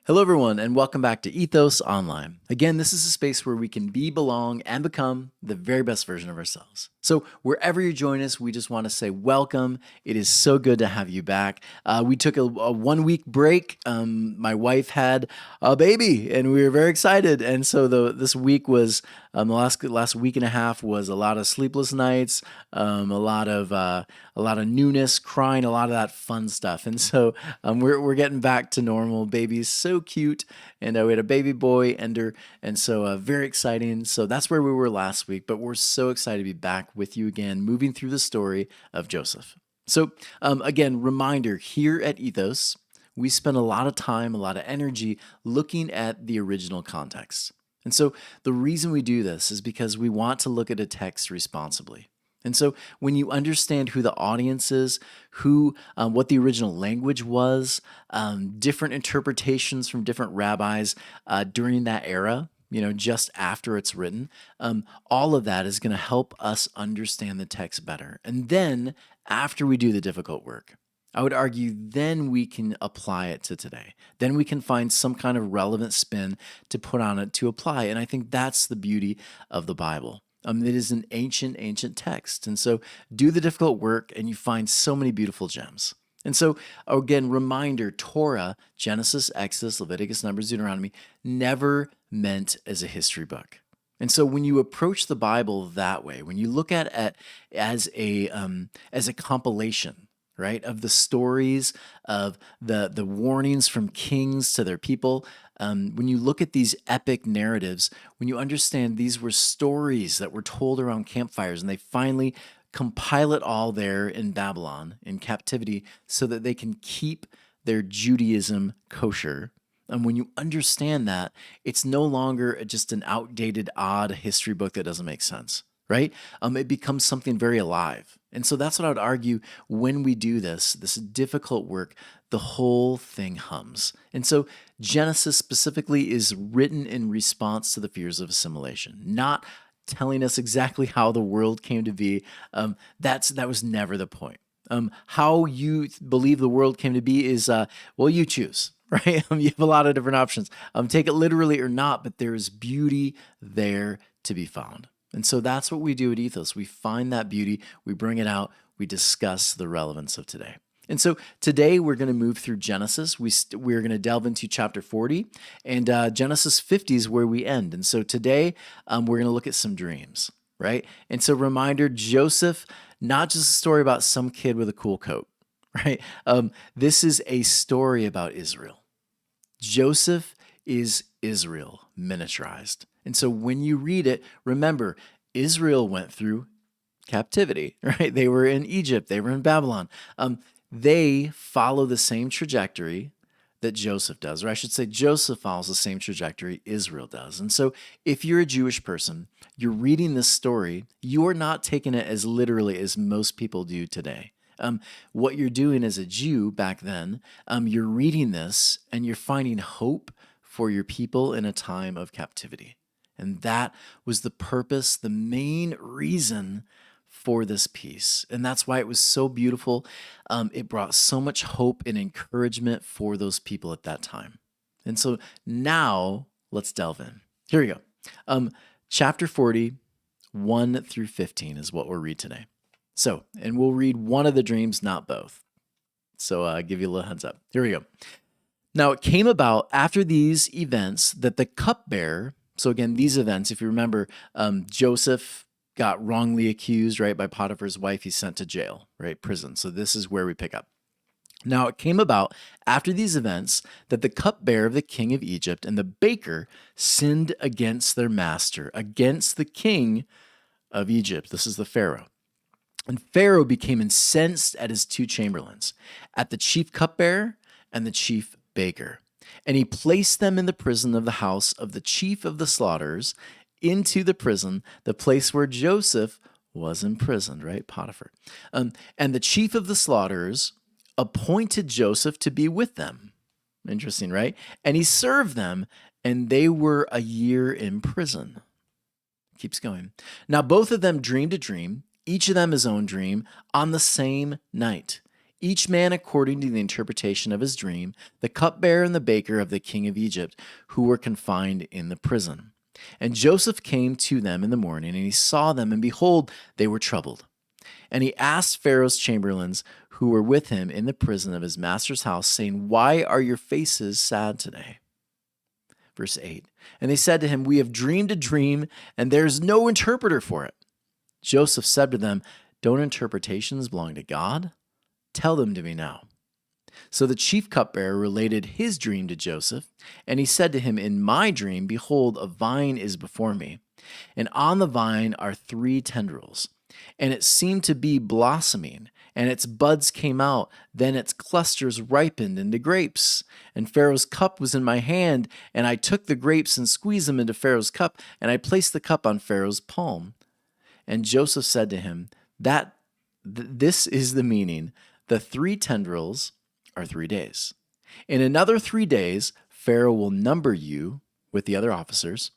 Hello, everyone, and welcome back to Ethos Online. Again, this is a space where we can be, belong, and become the very best version of ourselves. So, wherever you join us, we just want to say welcome. It is so good to have you back. We took a 1 week break. My wife had a baby, and we were very excited. And so, this week was the last week and a half was a lot of sleepless nights, a lot of newness, crying, a lot of that fun stuff. And so, we're getting back to normal. Baby's so cute, and we had a baby boy, Ender, and so very exciting. So that's where we were last week, but we're so excited to be back with you again, moving through the story of Joseph. So again, reminder, here at Ethos, we spend a lot of time, a lot of energy looking at the original context. And so the reason we do this is because we want to look at a text responsibly. And so when you understand who the audience is, what the original language was, different interpretations from different rabbis during that era, just after it's written, all of that is going to help us understand the text better. And then after we do the difficult work, I would argue then we can apply it to today. Then we can find some kind of relevant spin to put on it to apply. And I think that's the beauty of the Bible. It is an ancient text. And so do the difficult work and you find so many beautiful gems. And so again, reminder, Torah, Genesis, Exodus, Leviticus, Numbers, Deuteronomy, never meant as a history book. And so when you approach the Bible that way, when you look at it as a compilation, right, of the stories, of the warnings from kings to their people. When you look at these epic narratives, when you understand these were stories that were told around campfires, and they finally compile it all there in Babylon, in captivity, so that they can keep their Judaism kosher. And when you understand that, it's no longer just an outdated, odd history book that doesn't make sense, right? It becomes something very alive. And so that's what I would argue when we do this difficult work, the whole thing hums. And so Genesis specifically is written in response to the fears of assimilation, not telling us exactly how the world came to be. That was never the point. How you believe the world came to be is, you choose, right? You have a lot of different options. Take it literally or not, but there is beauty there to be found. And so that's what we do at Ethos. We find that beauty, we bring it out, we discuss the relevance of today. And so today we're going to move through Genesis. We're going to delve into chapter 40, and Genesis 50 is where we end. And so today we're going to look at some dreams, right? And so reminder, Joseph, not just a story about some kid with a cool coat, right? This is a story about Israel. Joseph is Israel miniaturized. And so when you read it, remember, Israel went through captivity, right? They were in Egypt, they were in Babylon. They follow the same trajectory that Joseph does, or I should say Joseph follows the same trajectory Israel does. And so if you're a Jewish person, you're reading this story, you're not taking it as literally as most people do today. What you're doing as a Jew back then, you're reading this and you're finding hope for your people in a time of captivity. And that was the purpose, the main reason for this piece. And that's why it was so beautiful. It brought so much hope and encouragement for those people at that time. And so now let's delve in. Here we go. Chapter 40, 1 through 15 is what we'll read today. So, and we'll read one of the dreams, not both. So I'll give you a little heads up. Here we go. Now it came about after these events that the cupbearer, so again, these events, if you remember, Joseph got wrongly accused, right, by Potiphar's wife. He's sent to jail, right, prison. So this is where we pick up. Now it came about after these events that the cupbearer of the king of Egypt and the baker sinned against their master, against the king of Egypt. This is the Pharaoh. And Pharaoh became incensed at his two chamberlains, at the chief cupbearer and the chief baker. And he placed them in the prison of the house of the chief of the slaughterers, into the prison, the place where Joseph was imprisoned, right? Potiphar. And the chief of the slaughterers appointed Joseph to be with them. Interesting, right? And he served them, and they were a year in prison. Keeps going. Now both of them dreamed a dream, each of them his own dream, on the same night. each man according to the interpretation of his dream, the cupbearer and the baker of the king of Egypt, who were confined in the prison. And Joseph came to them in the morning, and he saw them, and behold, they were troubled. And he asked Pharaoh's chamberlains who were with him in the prison of his master's house, saying, Why are your faces sad today? Verse 8. And they said to him, We have dreamed a dream, and there is no interpreter for it. Joseph said to them, Don't interpretations belong to God? Tell them to me now. So the chief cupbearer related his dream to Joseph, and he said to him, In my dream, behold, a vine is before me, and on the vine are 3 tendrils, and it seemed to be blossoming, and its buds came out, then its clusters ripened into grapes. And Pharaoh's cup was in my hand, and I took the grapes and squeezed them into Pharaoh's cup, and I placed the cup on Pharaoh's palm. And Joseph said to him, This is the meaning. The 3 tendrils are 3 days. In another 3 days, Pharaoh will number you with the other officers,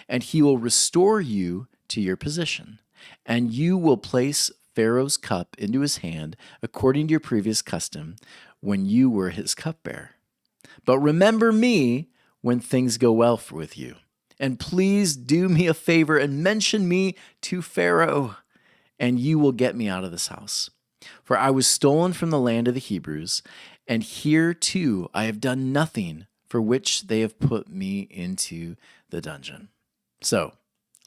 and he will restore you to your position. And you will place Pharaoh's cup into his hand according to your previous custom when you were his cupbearer. But remember me when things go well with you. And please do me a favor and mention me to Pharaoh, and you will get me out of this house. For I was stolen from the land of the Hebrews, and here too I have done nothing for which they have put me into the dungeon. So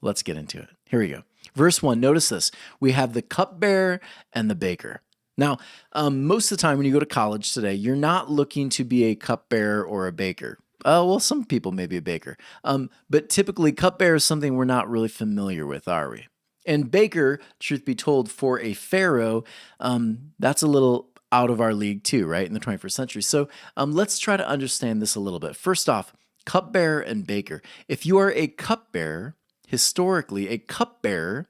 let's get into it. Here we go. Verse 1, notice this. We have the cupbearer and the baker. Now, most of the time when you go to college today, you're not looking to be a cupbearer or a baker. Well, some people may be a baker. But typically, cupbearer is something we're not really familiar with, are we? And baker, truth be told, for a pharaoh, that's a little out of our league too, right, in the 21st century. So let's try to understand this a little bit. First off, cupbearer and baker. If you are a cupbearer, historically, a cupbearer,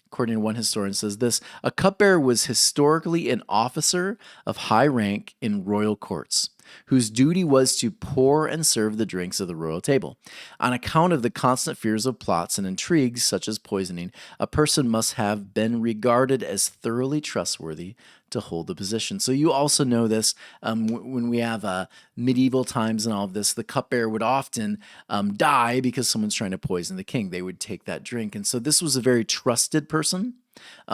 according to one historian, says this, a cupbearer was historically an officer of high rank in royal courts, whose duty was to pour and serve the drinks of the royal table. On account of the constant fears of plots and intrigues, such as poisoning, a person must have been regarded as thoroughly trustworthy to hold the position. So you also know this when we have medieval times and all of this, the cupbearer would often die because someone's trying to poison the king. They would take that drink. And so this was a very trusted person.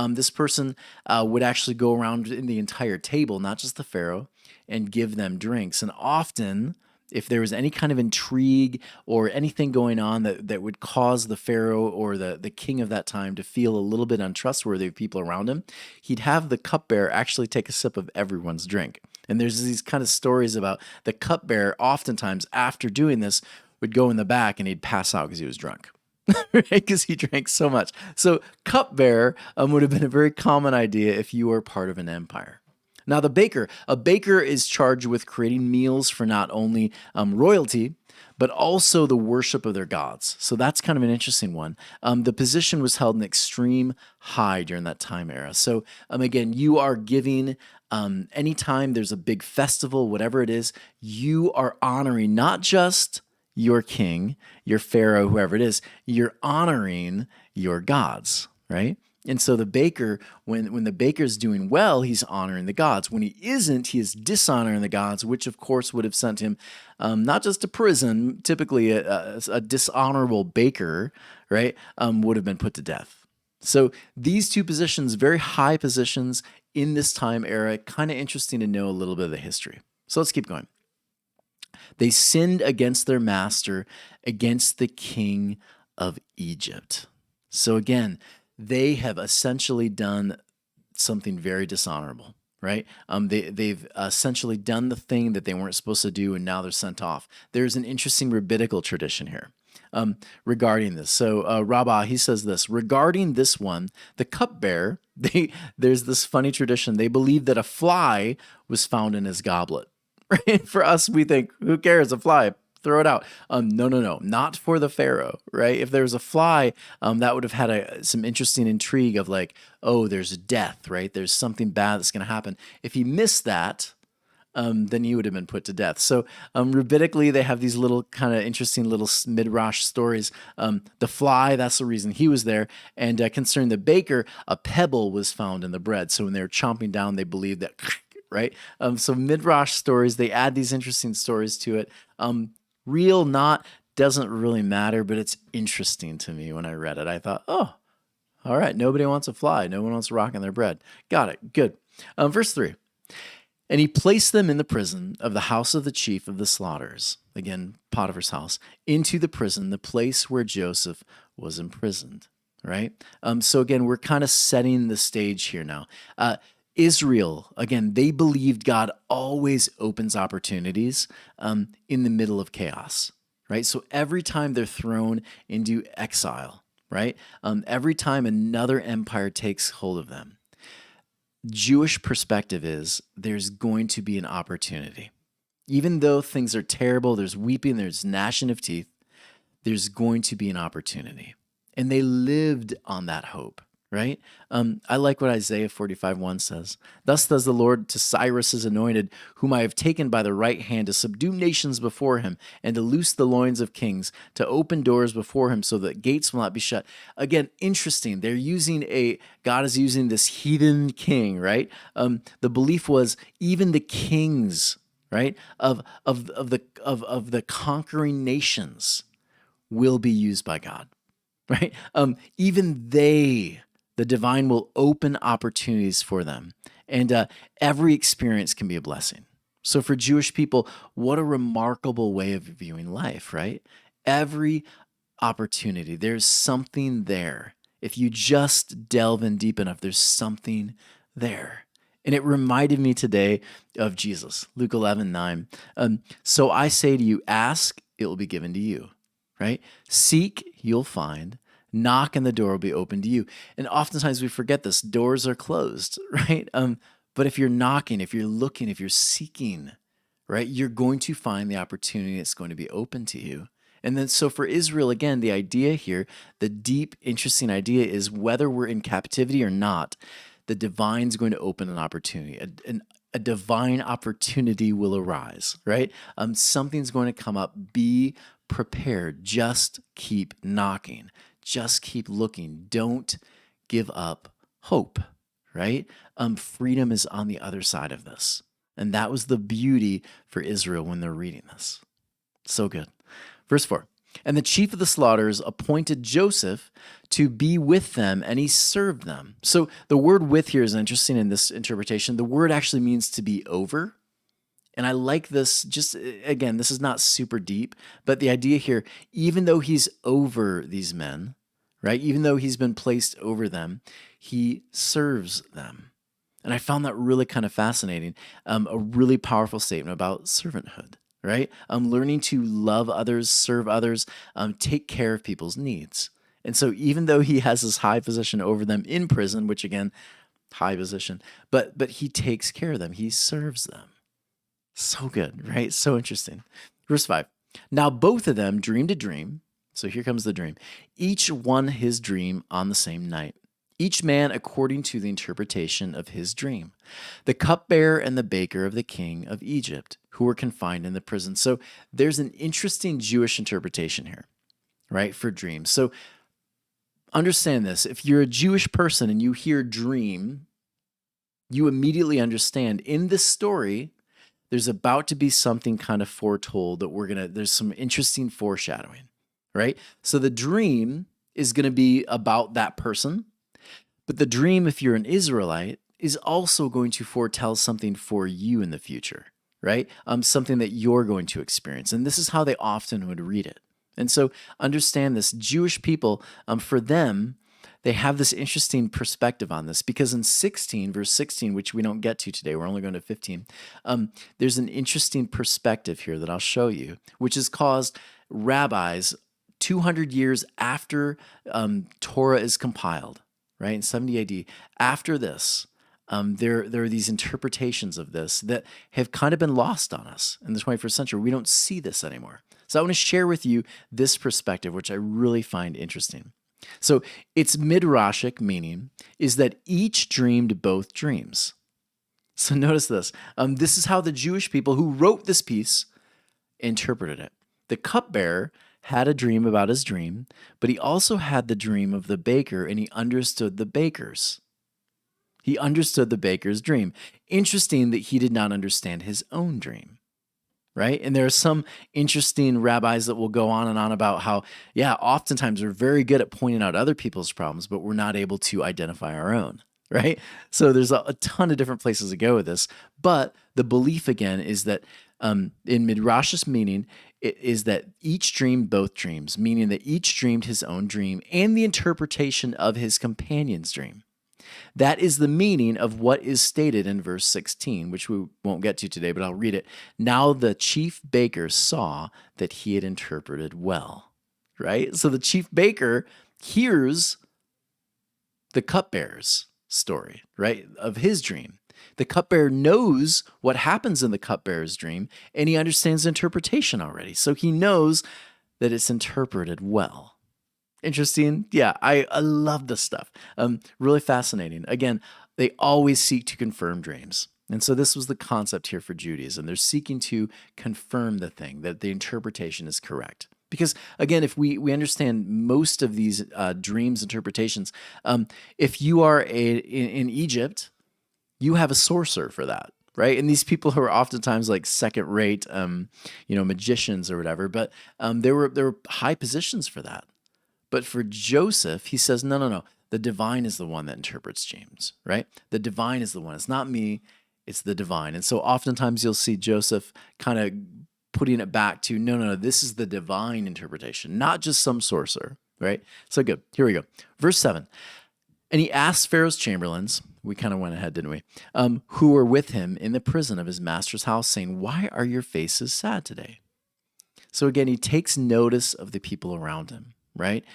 This person would actually go around in the entire table, not just the pharaoh, and give them drinks. And often, if there was any kind of intrigue or anything going on that would cause the pharaoh or the king of that time to feel a little bit untrustworthy of people around him, he'd have the cupbearer actually take a sip of everyone's drink. And there's these kind of stories about the cupbearer oftentimes after doing this would go in the back and he'd pass out because he was drunk. Right? Because he drank so much. So cupbearer would have been a very common idea if you were part of an empire. Now a baker is charged with creating meals for not only royalty, but also the worship of their gods. So that's kind of an interesting one. The position was held in extreme high during that time era. So again, you are giving, anytime there's a big festival, whatever it is, you are honoring not just your king, your pharaoh, whoever it is, you're honoring your gods, right? And so the baker, when the baker's doing well, he's honoring the gods. When he isn't, he is dishonoring the gods, which of course would have sent him not just to prison, typically a dishonorable baker, right, would have been put to death. So these two positions, very high positions in this time era, kind of interesting to know a little bit of the history. So let's keep going. They sinned against their master, against the king of Egypt. So again, they have essentially done something very dishonorable, right? They've essentially done the thing that they weren't supposed to do, and now they're sent off. There's an interesting rabbinical tradition here regarding this. So Rabbah, he says this, regarding this one, the cupbearer, there's this funny tradition. They believe that a fly was found in his goblet. Right? For us, we think, who cares, a fly? Throw it out. No, not for the pharaoh, right? If there was a fly, that would have had some interesting intrigue of like, oh, there's death, right? There's something bad that's going to happen. If he missed that, then he would have been put to death. So rabbinically, they have these little kind of interesting little midrash stories. The fly, that's the reason he was there. And concerning the baker, a pebble was found in the bread. So when they were chomping down, they believed that right? So midrash stories, they add these interesting stories to it. Real, not, doesn't really matter, but it's interesting to me when I read it. I thought, oh, all right, nobody wants a fly. No one wants a rock in their bread. Got it. Good. Verse 3. And he placed them in the prison of the house of the chief of the slaughters, again, Potiphar's house, into the prison, the place where Joseph was imprisoned, right? So again, we're kind of setting the stage here now. Israel, again, they believed God always opens opportunities in the middle of chaos, right? So every time they're thrown into exile, right? Every time another empire takes hold of them, Jewish perspective is there's going to be an opportunity. Even though things are terrible, there's weeping, there's gnashing of teeth, there's going to be an opportunity. And they lived on that hope, right? I like what Isaiah 45:1 says. Thus does the Lord to Cyrus's anointed, whom I have taken by the right hand to subdue nations before him and to loose the loins of kings, to open doors before him so that gates will not be shut. Again, interesting. God is using this heathen king, right? The belief was even the kings, right, of the conquering nations will be used by God, right? Even the divine will open opportunities for them. And every experience can be a blessing. So for Jewish people, what a remarkable way of viewing life, right? Every opportunity, there's something there. If you just delve in deep enough, there's something there. And it reminded me today of Jesus, Luke 11:9. So I say to you, ask, it will be given to you, right? Seek, you'll find. Knock and the door will be open to you. And oftentimes we forget this. Doors are closed, right? But if you're knocking, if you're looking, if you're seeking, right, you're going to find the opportunity that's going to be open to you. And then so for Israel, again, the idea here, the deep, interesting idea is whether we're in captivity or not, the divine's going to open an opportunity. A divine opportunity will arise, right? Something's going to come up. Be prepared. Just keep knocking. Just keep looking. Don't give up hope, right? Freedom is on the other side of this. And that was the beauty for Israel when they're reading this. So good. Verse 4. And the chief of the slaughters appointed Joseph to be with them, and he served them. So the word with here is interesting in this interpretation. The word actually means to be over. And I like this, just again, this is not super deep, but the idea here, even though he's over these men, right? Even though he's been placed over them, he serves them. And I found that really kind of fascinating. A really powerful statement about servanthood, right? Learning to love others, serve others, take care of people's needs. And so even though he has this high position over them in prison, which again, high position, but he takes care of them. He serves them. So good, right? So interesting. Verse 5. Now both of them dreamed a dream. So here comes the dream. Each one his dream on the same night. Each man according to the interpretation of his dream. The cupbearer and the baker of the king of Egypt, who were confined in the prison. So there's an interesting Jewish interpretation here, right, for dreams. So understand this. If you're a Jewish person and you hear dream, you immediately understand in this story, there's about to be something kind of foretold that there's some interesting foreshadowing, right? So the dream is going to be about that person, but the dream, if you're an Israelite, is also going to foretell something for you in the future, right? Something that you're going to experience. And this is how they often would read it. And so understand this, Jewish people, for them, they have this interesting perspective on this because in 16, verse 16, which we don't get to today, we're only going to 15, there's an interesting perspective here that I'll show you, which has caused rabbis 200 years after Torah is compiled, right, in 70 AD, after this, there are these interpretations of this that have kind of been lost on us in the 21st century. We don't see this anymore. So I want to share with you this perspective, which I really find interesting. So its midrashic meaning is that each dreamed both dreams. So notice this. This is how the Jewish people who wrote this piece interpreted it. The cupbearer had a dream about his dream, but he also had the dream of the baker, and he understood the bakers. He understood the baker's dream. Interesting that he did not understand his own dream, right? And there are some interesting rabbis that will go on and on about how, yeah, oftentimes we're very good at pointing out other people's problems, but we're not able to identify our own, right? So there's a ton of different places to go with this. But the belief, again, is that in Midrash's meaning, it is that each dreamed both dreams, meaning that each dreamed his own dream and the interpretation of his companion's dream. That is the meaning of what is stated in verse 16, which we won't get to today, but I'll read it. Now the chief baker saw that he had interpreted well, right? So the chief baker hears the cupbearer's story, right, of his dream. The cupbearer knows what happens in the cupbearer's dream, and he understands the interpretation already. So he knows that it's interpreted well. Interesting. Yeah, I love this stuff. Really fascinating. Again, they always seek to confirm dreams. And so this was the concept here for Judaism. They're seeking to confirm the thing, that the interpretation is correct. Because again, if we understand most of these dreams interpretations, if you are in Egypt, you have a sorcerer for that, right? And these people who are oftentimes like second-rate, magicians or whatever, but there were high positions for that. But for Joseph, he says, no. The divine is the one that interprets dreams, right? The divine is the one. It's not me, it's the divine. And so oftentimes you'll see Joseph kind of putting it back to, no, this is the divine interpretation, not just some sorcerer, right? So good. Here we go. Verse 7. And he asked Pharaoh's chamberlains, we kind of went ahead, didn't we, who were with him in the prison of his master's house, saying, why are your faces sad today? So again, he takes notice of the people around him. Right?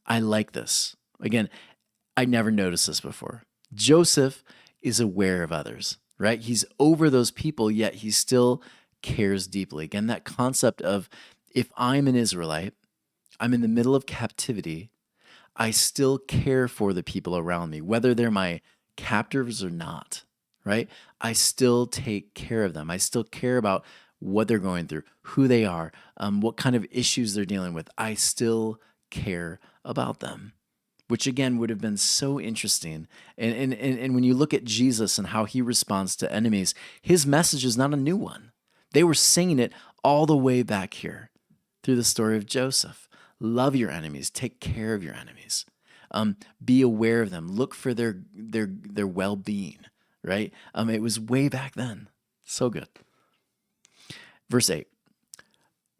I like this. Again, I never noticed this before. Joseph is aware of others, right? He's over those people, yet he still cares deeply. Again, that concept of if I'm an Israelite, I'm in the middle of captivity, I still care for the people around me, whether they're my captors or not, right? I still take care of them. I still care about what they're going through, who they are, what kind of issues they're dealing with. I still care about them, which again would have been so interesting. And when you look at Jesus and how he responds to enemies, his message is not a new one. They were singing it all the way back here through the story of Joseph. Love your enemies, take care of your enemies, be aware of them, look for their well-being, right? It was way back then. So good. Verse 8,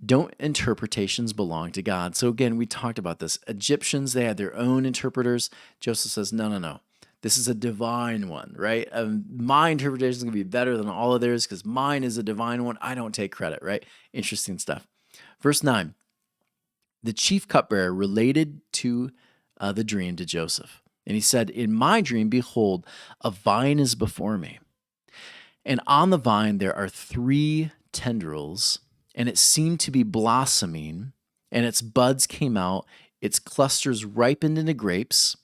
don't interpretations belong to God? So again, we talked about this. Egyptians, they had their own interpreters. Joseph says, no. This is a divine one, right? My interpretation is going to be better than all of theirs because mine is a divine one. I don't take credit, right? Interesting stuff. Verse 9, the chief cupbearer related to the dream to Joseph. And he said, in my dream, behold, a vine is before me. And on the vine there are 3 tendrils, and it seemed to be blossoming, and its buds came out, its clusters ripened into grapes.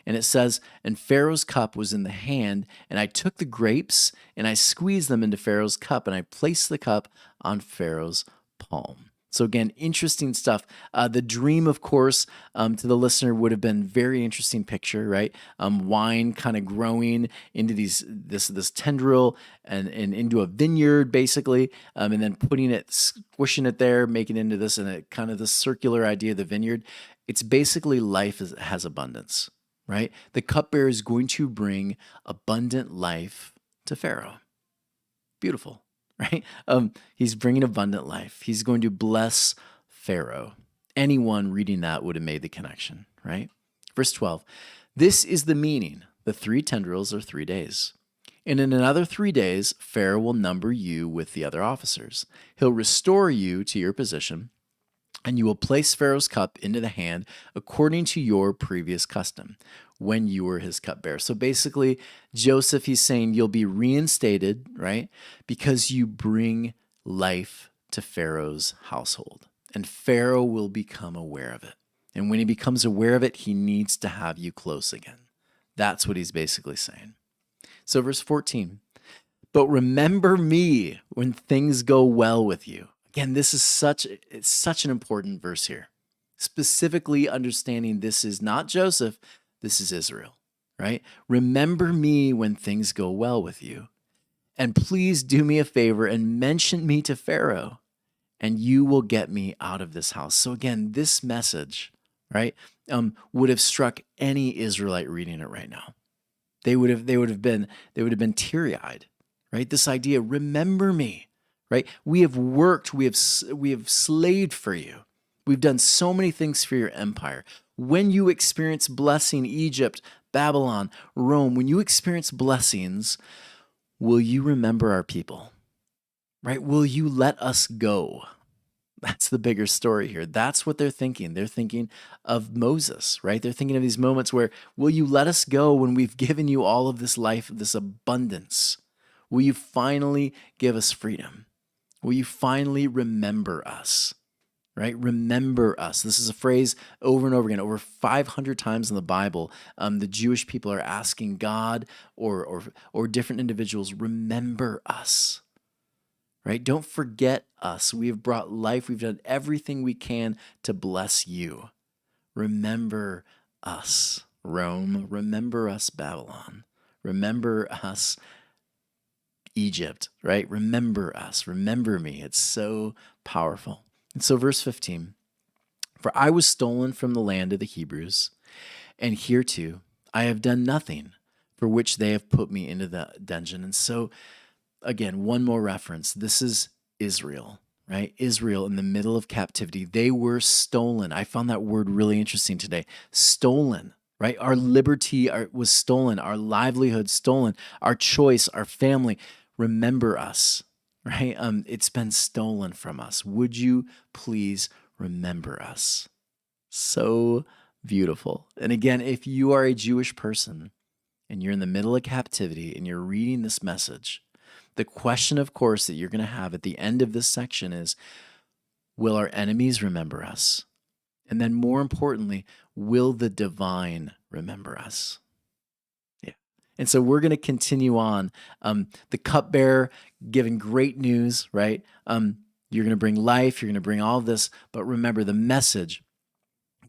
And it says, and Pharaoh's cup was in the hand, and I took the grapes, and I squeezed them into Pharaoh's cup, and I placed the cup on Pharaoh's palm. So again, interesting stuff. The dream, of course, to the listener would have been very interesting picture, right? Wine kind of growing into this tendril and into a vineyard, basically, and then putting it, squishing it there, making it into this, and it kind of the circular idea of the vineyard. It's basically life has abundance, right? The cupbearer is going to bring abundant life to Pharaoh. Beautiful. Right? He's bringing abundant life. He's going to bless Pharaoh. Anyone reading that would have made the connection, right? Verse 12, this is the meaning. The 3 tendrils are 3 days. And in another 3 days, Pharaoh will number you with the other officers. He'll restore you to your position, and you will place Pharaoh's cup into the hand according to your previous custom when you were his cupbearer. So basically, Joseph, he's saying you'll be reinstated, right? Because you bring life to Pharaoh's household. And Pharaoh will become aware of it. And when he becomes aware of it, he needs to have you close again. That's what he's basically saying. So verse 14, but remember me when things go well with you. Again, this is such an important verse here. Specifically understanding this is not Joseph, this is Israel. right? Remember me when things go well with you. And please do me a favor and mention me to Pharaoh, and you will get me out of this house. So again, this message, right, would have struck any Israelite reading it right now. They would have been teary-eyed, right? This idea, remember me, right? We have worked, we have slaved for you. We've done so many things for your empire. When you experience blessing, Egypt, Babylon, Rome, when you experience blessings, will you remember our people? Right? Will you let us go? That's the bigger story here. That's what they're thinking. They're thinking of Moses, right? They're thinking of these moments where, will you let us go when we've given you all of this life, this abundance? Will you finally give us freedom? Will you finally remember us? Right? Remember us. This is a phrase over and over again, over 500 times in the Bible. The Jewish people are asking God or different individuals, remember us. Right? Don't forget us. We have brought life. We've done everything we can to bless you. Remember us, Rome. Remember us, Babylon. Remember us, Egypt, right? Remember us. Remember me. It's so powerful. And so verse 15, for I was stolen from the land of the Hebrews, and hereto I have done nothing for which they have put me into the dungeon. And so again, one more reference. This is Israel, right? Israel in the middle of captivity. They were stolen. I found that word really interesting today. Stolen, right? Our liberty was stolen. Our livelihood stolen. Our choice, our family. Remember us, right? It's been stolen from us. Would you please remember us? So beautiful. And again, if you are a Jewish person and you're in the middle of captivity and you're reading this message, the question, of course, that you're going to have at the end of this section is, will our enemies remember us? And then more importantly, will the divine remember us? Yeah. And so we're going to continue on. The cupbearer giving great news, right? You're going to bring life. You're going to bring all of this. But remember the message,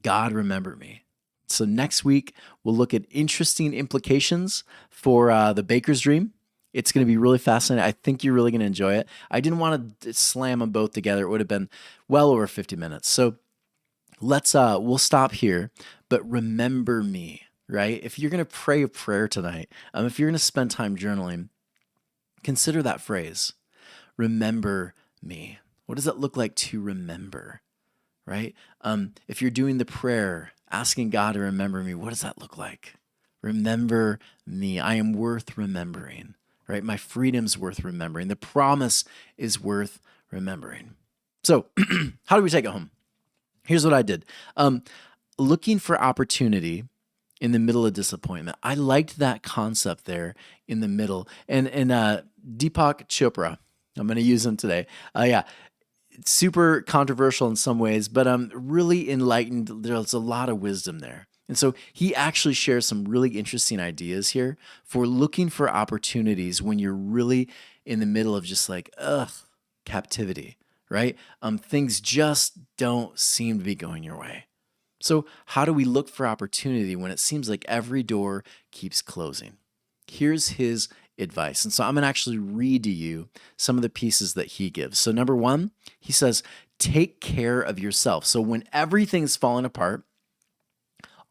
God, remember me. So next week, we'll look at interesting implications for the baker's dream. It's going to be really fascinating. I think you're really going to enjoy it. I didn't want to slam them both together. It would have been well over 50 minutes. So we'll stop here, but remember me, right? If you're going to pray a prayer tonight, if you're going to spend time journaling, consider that phrase, remember me. What does it look like to remember, right? If you're doing the prayer, asking God to remember me, what does that look like? Remember me. I am worth remembering. Right? My freedom's worth remembering. The promise is worth remembering. So how do we take it home? Here's what I did. Looking for opportunity in the middle of disappointment. I liked that concept there in the middle. And Deepak Chopra, I'm going to use him today. Yeah, super controversial in some ways, but really enlightened. There's a lot of wisdom there. And so he actually shares some really interesting ideas here for looking for opportunities when you're really in the middle of just like, captivity, right? Things just don't seem to be going your way. So how do we look for opportunity when it seems like every door keeps closing? Here's his advice. And so I'm going to actually read to you some of the pieces that he gives. So number one, he says, take care of yourself. So when everything's falling apart,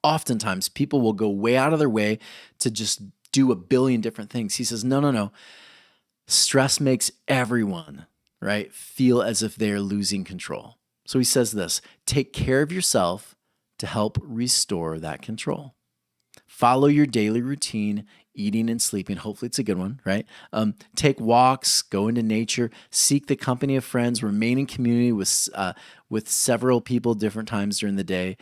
oftentimes people will go way out of their way to just do a billion different things. He says, no. Stress makes everyone, right, feel as if they're losing control. So he says this, take care of yourself to help restore that control. Follow your daily routine, eating and sleeping. Hopefully it's a good one, right? Take walks, go into nature, seek the company of friends, remain in community with several people different times during the day.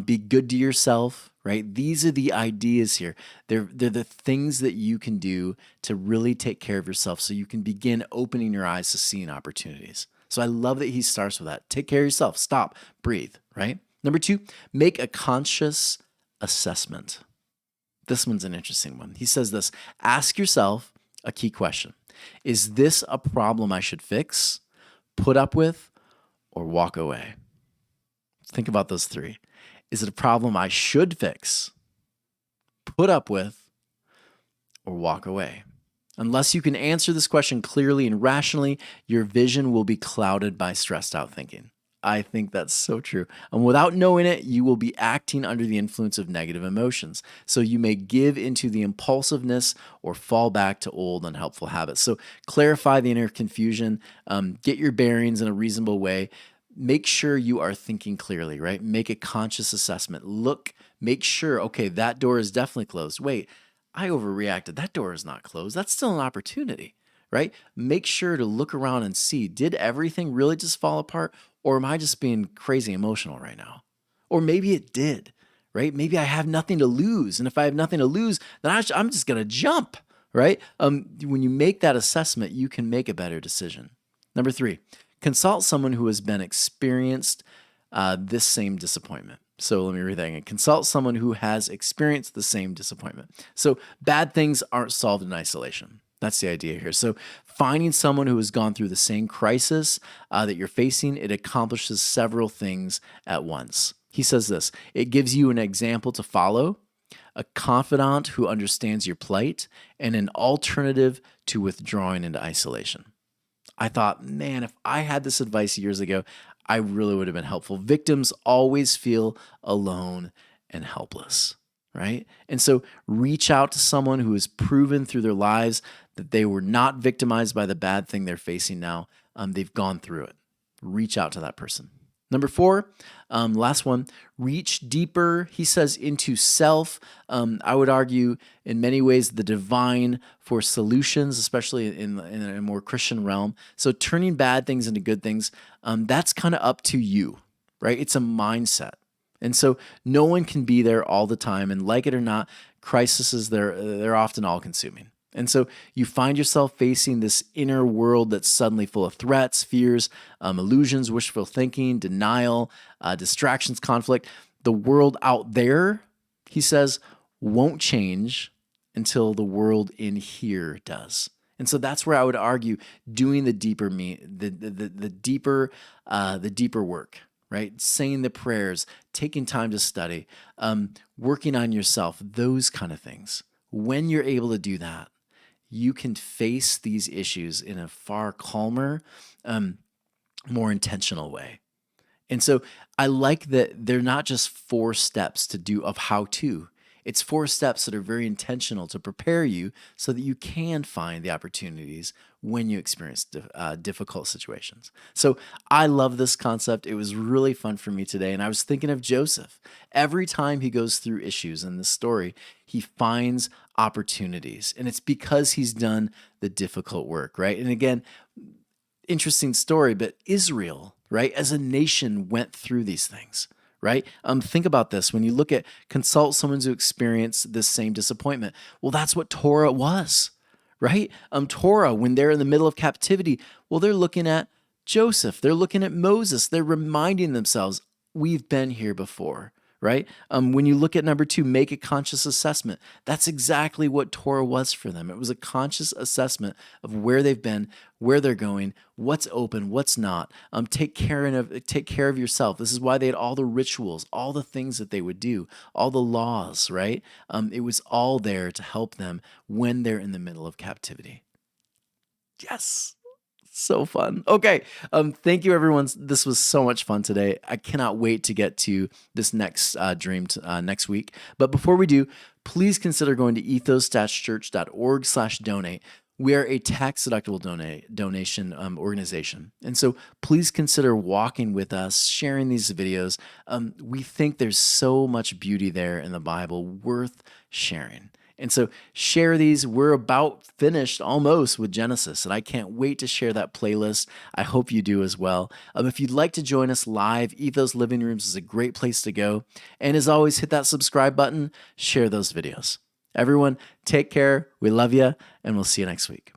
Be good to yourself, right? These are the ideas here. They're the things that you can do to really take care of yourself so you can begin opening your eyes to seeing opportunities. So I love that he starts with that. Take care of yourself. Stop, breathe, right? Number two, make a conscious assessment. This one's an interesting one. He says this, ask yourself a key question. Is this a problem I should fix, put up with, or walk away? Think about those three. Is it a problem I should fix, put up with, or walk away? Unless you can answer this question clearly and rationally, your vision will be clouded by stressed out thinking. I think that's so true. And without knowing it, you will be acting under the influence of negative emotions. So you may give into the impulsiveness or fall back to old unhelpful habits. So clarify the inner confusion, get your bearings in a reasonable way. Make sure you are thinking clearly, right? Make a conscious assessment. Make sure, okay, that door is definitely closed. Wait, I overreacted. That door is not closed. That's still an opportunity, right? Make sure to look around and see, did everything really just fall apart? Or am I just being crazy emotional right now? Or maybe it did, right? Maybe I have nothing to lose. And if I have nothing to lose, then I'm just going to jump, right? When you make that assessment, you can make a better decision. Number 3, consult someone who has been experienced this same disappointment. So let me read that again. Consult someone who has experienced the same disappointment. So bad things aren't solved in isolation. That's the idea here. So finding someone who has gone through the same crisis that you're facing, it accomplishes several things at once. He says this, it gives you an example to follow, a confidant who understands your plight, and an alternative to withdrawing into isolation. I thought, man, if I had this advice years ago, I really would have been helpful. Victims always feel alone and helpless, right? And so reach out to someone who has proven through their lives that they were not victimized by the bad thing they're facing now. They've gone through it. Reach out to that person. Number 4, last one, reach deeper, he says, into self. I would argue in many ways the divine for solutions, especially in a more Christian realm. So turning bad things into good things, that's kind of up to you, right? It's a mindset. And so no one can be there all the time. And like it or not, crises, they're often all consuming. And so you find yourself facing this inner world that's suddenly full of threats, fears, illusions, wishful thinking, denial, distractions, conflict. The world out there, he says, won't change until the world in here does. And so that's where I would argue doing the deeper deeper work, right? Saying the prayers, taking time to study, working on yourself, those kind of things. When you're able to do that, you can face these issues in a far calmer, more intentional way. And so I like that they're not just 4 steps to do of how to. It's 4 steps that are very intentional to prepare you so that you can find the opportunities when you experience difficult situations. So I love this concept. It was really fun for me today. And I was thinking of Joseph. Every time he goes through issues in this story, he finds opportunities. And it's because he's done the difficult work, right? And again, interesting story, but Israel, right, as a nation went through these things. Right? Think about this. When you look at consult someone who experienced this same disappointment. Well, that's what Torah was, right? Torah, when they're in the middle of captivity, well, they're looking at Joseph. They're looking at Moses. They're reminding themselves, we've been here before, right? When you look at number 2, make a conscious assessment. That's exactly what Torah was for them. It was a conscious assessment of where they've been, where they're going, what's open, what's not. Take care of yourself. This is why they had all the rituals, all the things that they would do, all the laws, right? It was all there to help them when they're in the middle of captivity. Yes. So fun. Okay. Thank you, everyone. This was so much fun today. I cannot wait to get to this next dream next week. But before we do, please consider going to ethos-church.org/donate. We are a tax-deductible donation organization. And so please consider walking with us, sharing these videos. We think there's so much beauty there in the Bible worth sharing. And so share these. We're about finished almost with Genesis, and I can't wait to share that playlist. I hope you do as well. If you'd like to join us live, Ethos Living Rooms is a great place to go. And as always, hit that subscribe button, share those videos. Everyone, take care. We love you, and we'll see you next week.